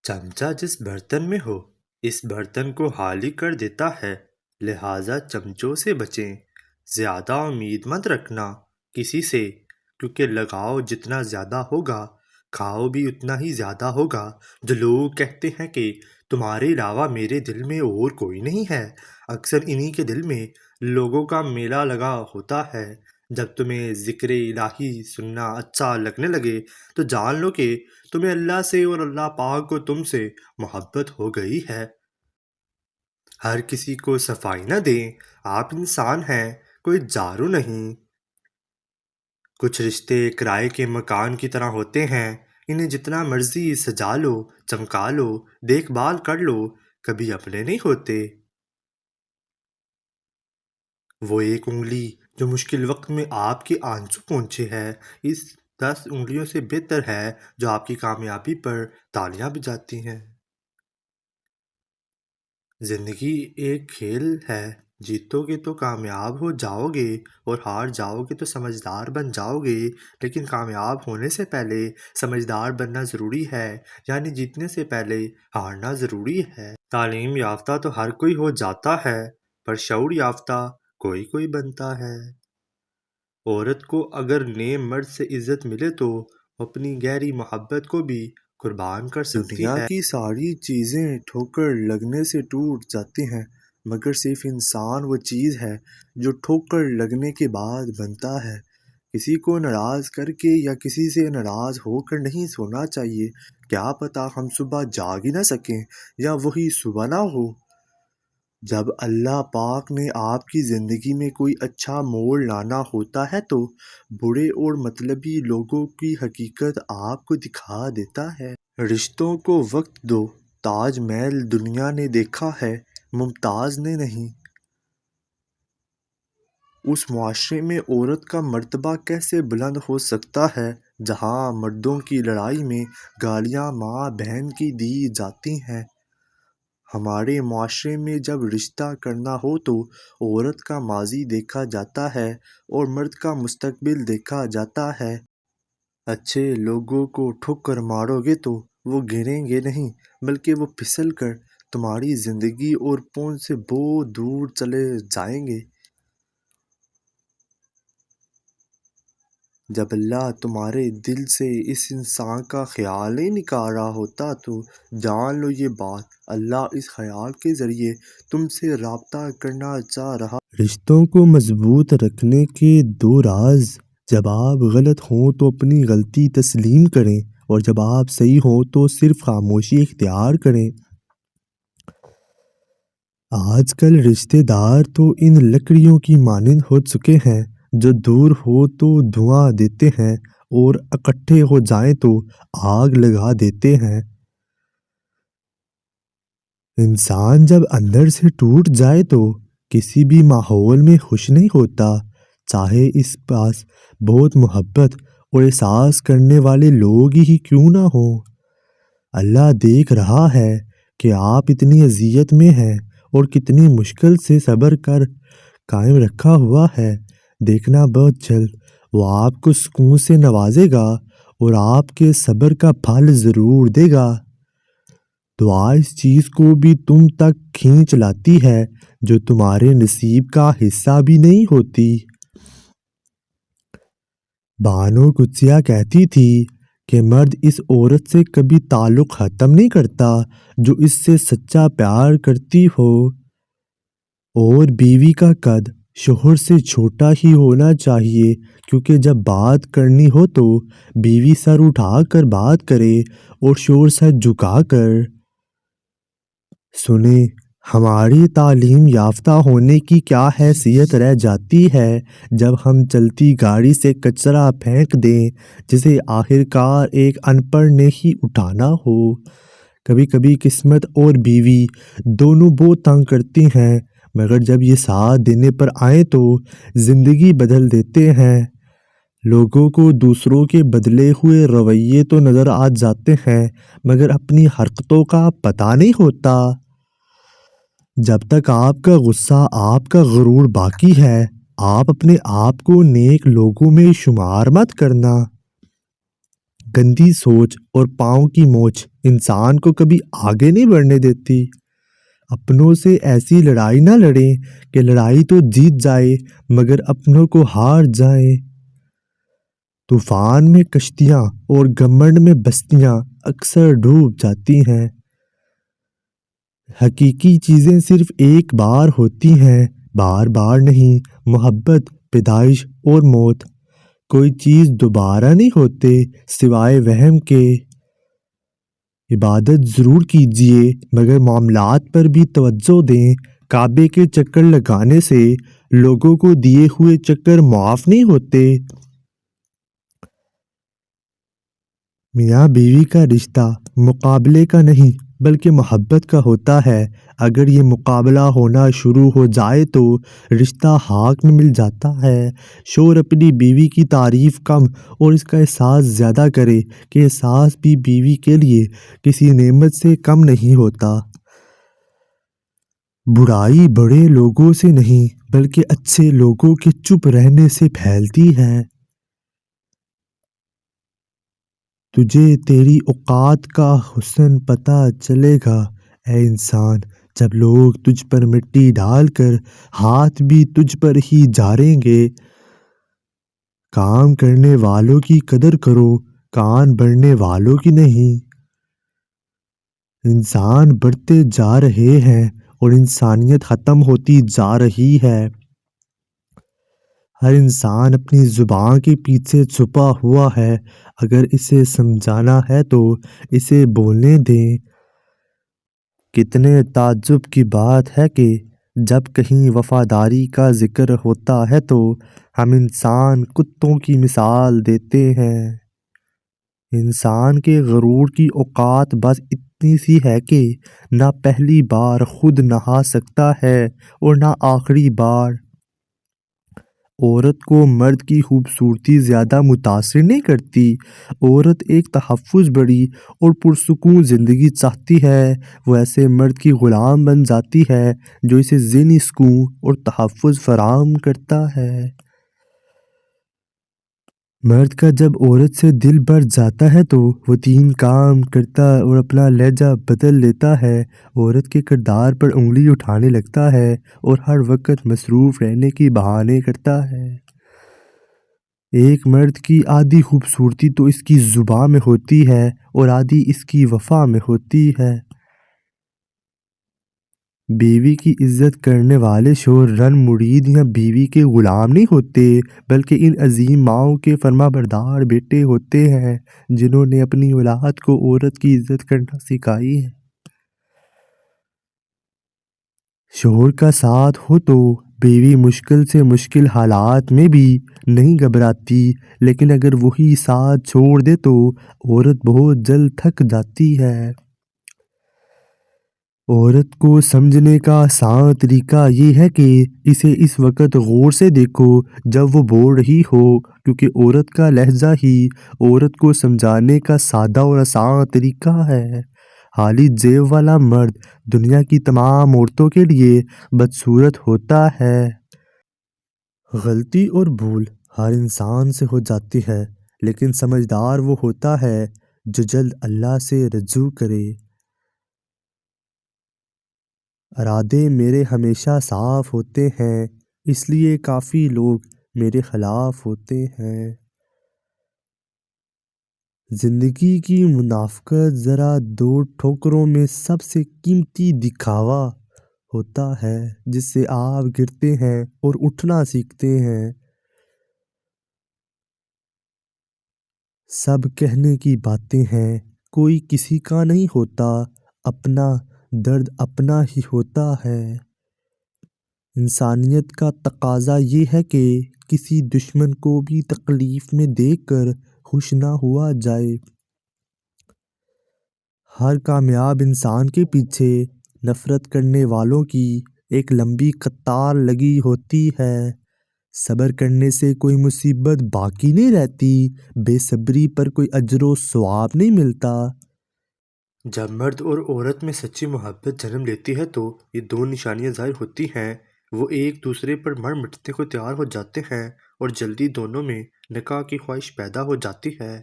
چمچہ جس برتن میں ہو اس برتن کو خالی کر دیتا ہے، لہٰذا چمچوں سے بچیں۔ زیادہ امید مت رکھنا کسی سے، کیونکہ لگاؤ جتنا زیادہ ہوگا کھاؤ بھی اتنا ہی زیادہ ہوگا۔ جو لوگ کہتے ہیں کہ تمہارے علاوہ میرے دل میں اور کوئی نہیں ہے، اکثر انہی کے دل میں لوگوں کا میلہ لگا ہوتا ہے۔ جب تمہیں ذکر الہی سننا اچھا لگنے لگے تو جان لو کہ تمہیں اللہ سے اور اللہ پاک کو تم سے محبت ہو گئی ہے۔ ہر کسی کو صفائی نہ دیں، آپ انسان ہیں، کوئی جارو نہیں۔ کچھ رشتے کرائے کے مکان کی طرح ہوتے ہیں، انہیں جتنا مرضی سجا لو، چمکا لو، دیکھ بھال کر لو، کبھی اپنے نہیں ہوتے۔ وہ ایک انگلی جو مشکل وقت میں آپ کے آنسو پہنچے ہے، اس 10 انگلیوں سے بہتر ہے جو آپ کی کامیابی پر تالیاں بجاتی ہیں۔ زندگی ایک کھیل ہے، جیتو گے تو کامیاب ہو جاؤ گے اور ہار جاؤ گے تو سمجھدار بن جاؤ گے، لیکن کامیاب ہونے سے پہلے سمجھدار بننا ضروری ہے، یعنی جیتنے سے پہلے ہارنا ضروری ہے۔ تعلیم یافتہ تو ہر کوئی ہو جاتا ہے، پر شعور یافتہ کوئی کوئی بنتا ہے۔ عورت کو اگر نئے مرد سے عزت ملے تو اپنی گہری محبت کو بھی قربان کر سکتی دنیا ہے۔ کی ساری چیزیں ٹھوکر لگنے سے ٹوٹ جاتی ہیں، مگر صرف انسان وہ چیز ہے جو ٹھوکر لگنے کے بعد بنتا ہے۔ کسی کو ناراض کر کے یا کسی سے ناراض ہو کر نہیں سونا چاہیے، کیا پتہ ہم صبح جاگ ہی نہ سکیں یا وہی صبح نہ ہو۔ جب اللہ پاک نے آپ کی زندگی میں کوئی اچھا موڑ لانا ہوتا ہے تو برے اور مطلبی لوگوں کی حقیقت آپ کو دکھا دیتا ہے۔ رشتوں کو وقت دو، تاج محل دنیا نے دیکھا ہے، ممتاز نے نہیں۔ اس معاشرے میں عورت کا مرتبہ کیسے بلند ہو سکتا ہے جہاں مردوں کی لڑائی میں گالیاں ماں بہن کی دی جاتی ہیں؟ ہمارے معاشرے میں جب رشتہ کرنا ہو تو عورت کا ماضی دیکھا جاتا ہے اور مرد کا مستقبل دیکھا جاتا ہے۔ اچھے لوگوں کو ٹھوکر مارو گے تو وہ گریں گے نہیں، بلکہ وہ پھسل کر تمہاری زندگی اور پہنچ سے بہت دور چلے جائیں گے۔ جب اللہ تمہارے دل سے اس انسان کا خیال ہی نکال رہا ہوتا تو جان لو یہ بات، اللہ اس خیال کے ذریعے تم سے رابطہ کرنا چاہ رہا۔ رشتوں کو مضبوط رکھنے کے 2 راز: جب آپ غلط ہوں تو اپنی غلطی تسلیم کریں، اور جب آپ صحیح ہوں تو صرف خاموشی اختیار کریں۔ آج کل رشتہ دار تو ان لکڑیوں کی مانند ہو چکے ہیں جو دور ہو تو دھواں دیتے ہیں اور اکٹھے ہو جائیں تو آگ لگا دیتے ہیں۔ انسان جب اندر سے ٹوٹ جائے تو کسی بھی ماحول میں خوش نہیں ہوتا، چاہے اس پاس بہت محبت اور احساس کرنے والے لوگ ہی کیوں نہ ہوں۔ اللہ دیکھ رہا ہے کہ آپ اتنی اذیت میں ہیں اور کتنی مشکل سے صبر کر قائم رکھا ہوا ہے۔ دیکھنا بہت جلد وہ آپ کو سکون سے نوازے گا اور آپ کے صبر کا پھل ضرور دے گا۔ دعا اس چیز کو بھی تم تک کھینچ لاتی ہے جو تمہارے نصیب کا حصہ بھی نہیں ہوتی۔ بانو قدسیہ کہتی تھی کہ مرد اس عورت سے کبھی تعلق ختم نہیں کرتا جو اس سے سچا پیار کرتی ہو، اور بیوی کا قد شوہر سے چھوٹا ہی ہونا چاہیے، کیونکہ جب بات کرنی ہو تو بیوی سر اٹھا کر بات کرے اور شوہر سر جھکا کر سنے۔ ہماری تعلیم یافتہ ہونے کی کیا حیثیت رہ جاتی ہے جب ہم چلتی گاڑی سے کچرا پھینک دیں جسے آخرکار ایک ان پڑھ نے ہی اٹھانا ہو۔ کبھی کبھی قسمت اور بیوی دونوں بہت تنگ کرتی ہیں، مگر جب یہ ساتھ دینے پر آئیں تو زندگی بدل دیتے ہیں۔ لوگوں کو دوسروں کے بدلے ہوئے رویے تو نظر آ جاتے ہیں، مگر اپنی حرکتوں کا پتہ نہیں ہوتا۔ جب تک آپ کا غصہ، آپ کا غرور باقی ہے، آپ اپنے آپ کو نیک لوگوں میں شمار مت کرنا۔ گندی سوچ اور پاؤں کی موچ انسان کو کبھی آگے نہیں بڑھنے دیتی۔ اپنوں سے ایسی لڑائی نہ لڑیں کہ لڑائی تو جیت جائے مگر اپنوں کو ہار جائیں۔ طوفان میں کشتیاں اور گھمنڈ میں بستیاں اکثر ڈوب جاتی ہیں۔ حقیقی چیزیں صرف ایک بار ہوتی ہیں، بار بار نہیں۔ محبت، پیدائش اور موت، کوئی چیز دوبارہ نہیں ہوتے سوائے وہم کے۔ عبادت ضرور کیجیے مگر معاملات پر بھی توجہ دیں۔ کعبے کے چکر لگانے سے لوگوں کو دیے ہوئے چکر معاف نہیں ہوتے۔ میاں بیوی کا رشتہ مقابلے کا نہیں بلکہ محبت کا ہوتا ہے۔ اگر یہ مقابلہ ہونا شروع ہو جائے تو رشتہ خاک میں مل جاتا ہے۔ شوہر اپنی بیوی کی تعریف کم اور اس کا احساس زیادہ کرے کہ احساس بھی بیوی کے لیے کسی نعمت سے کم نہیں ہوتا۔ برائی بڑے لوگوں سے نہیں بلکہ اچھے لوگوں کے چپ رہنے سے پھیلتی ہے۔ تجھے تیری اوقات کا حسن پتہ چلے گا اے انسان جب لوگ تجھ پر مٹی ڈال کر ہاتھ بھی تجھ پر ہی جھاڑیں گے۔ کام کرنے والوں کی قدر کرو، کان بھرنے والوں کی نہیں۔ انسان بڑھتے جا رہے ہیں اور انسانیت ختم ہوتی جا رہی ہے۔ ہر انسان اپنی زبان کے پیچھے چھپا ہوا ہے، اگر اسے سمجھانا ہے تو اسے بولنے دیں۔ کتنے تعجب کی بات ہے کہ جب کہیں وفاداری کا ذکر ہوتا ہے تو ہم انسان کتوں کی مثال دیتے ہیں۔ انسان کے غرور کی اوقات بس اتنی سی ہے کہ نہ پہلی بار خود نہا سکتا ہے اور نہ آخری بار۔ عورت کو مرد کی خوبصورتی زیادہ متاثر نہیں کرتی۔ عورت ایک تحفظ بڑی اور پرسکون زندگی چاہتی ہے، وہ ایسے مرد کی غلام بن جاتی ہے جو اسے ذہنی سکون اور تحفظ فراہم کرتا ہے۔ مرد کا جب عورت سے دل بھر جاتا ہے تو وہ 3 کام کرتا اور اپنا لہجہ بدل لیتا ہے۔ عورت کے کردار پر انگلی اٹھانے لگتا ہے اور ہر وقت مصروف رہنے کی بہانے کرتا ہے۔ ایک مرد کی آدھی خوبصورتی تو اس کی زبان میں ہوتی ہے اور آدھی اس کی وفا میں ہوتی ہے۔ بیوی کی عزت کرنے والے شوہر رن مرید یا بیوی کے غلام نہیں ہوتے بلکہ ان عظیم ماؤں کے فرمانبردار بیٹے ہوتے ہیں جنہوں نے اپنی اولاد کو عورت کی عزت کرنا سکھائی ہے۔ شوہر کا ساتھ ہو تو بیوی مشکل سے مشکل حالات میں بھی نہیں گھبراتی، لیکن اگر وہی ساتھ چھوڑ دے تو عورت بہت جلد تھک جاتی ہے۔ عورت کو سمجھنے کا آسان طریقہ یہ ہے کہ اسے اس وقت غور سے دیکھو جب وہ بول رہی ہو، کیونکہ عورت کا لہجہ ہی عورت کو سمجھانے کا سادہ اور آسان طریقہ ہے۔ خالی جیب والا مرد دنیا کی تمام عورتوں کے لیے بدصورت ہوتا ہے۔ غلطی اور بھول ہر انسان سے ہو جاتی ہے، لیکن سمجھدار وہ ہوتا ہے جو جلد اللہ سے رجوع کرے۔ ارادے میرے ہمیشہ صاف ہوتے ہیں، اس لیے کافی لوگ میرے خلاف ہوتے ہیں۔ زندگی کی منافقت ذرا 2 ٹھوکروں میں سب سے قیمتی دکھاوا ہوتا ہے جس سے آپ گرتے ہیں اور اٹھنا سیکھتے ہیں۔ سب کہنے کی باتیں ہیں، کوئی کسی کا نہیں ہوتا، اپنا درد اپنا ہی ہوتا ہے۔ انسانیت کا تقاضا یہ ہے کہ کسی دشمن کو بھی تکلیف میں دیکھ کر خوش نہ ہوا جائے۔ ہر کامیاب انسان کے پیچھے نفرت کرنے والوں کی ایک لمبی قطار لگی ہوتی ہے۔ صبر کرنے سے کوئی مصیبت باقی نہیں رہتی، بے صبری پر کوئی اجر و ثواب نہیں ملتا۔ جب مرد اور عورت میں سچی محبت جنم لیتی ہے تو یہ 2 نشانیاں ظاہر ہوتی ہیں۔ وہ ایک دوسرے پر مر مٹنے کو تیار ہو جاتے ہیں اور جلدی دونوں میں نکاح کی خواہش پیدا ہو جاتی ہے۔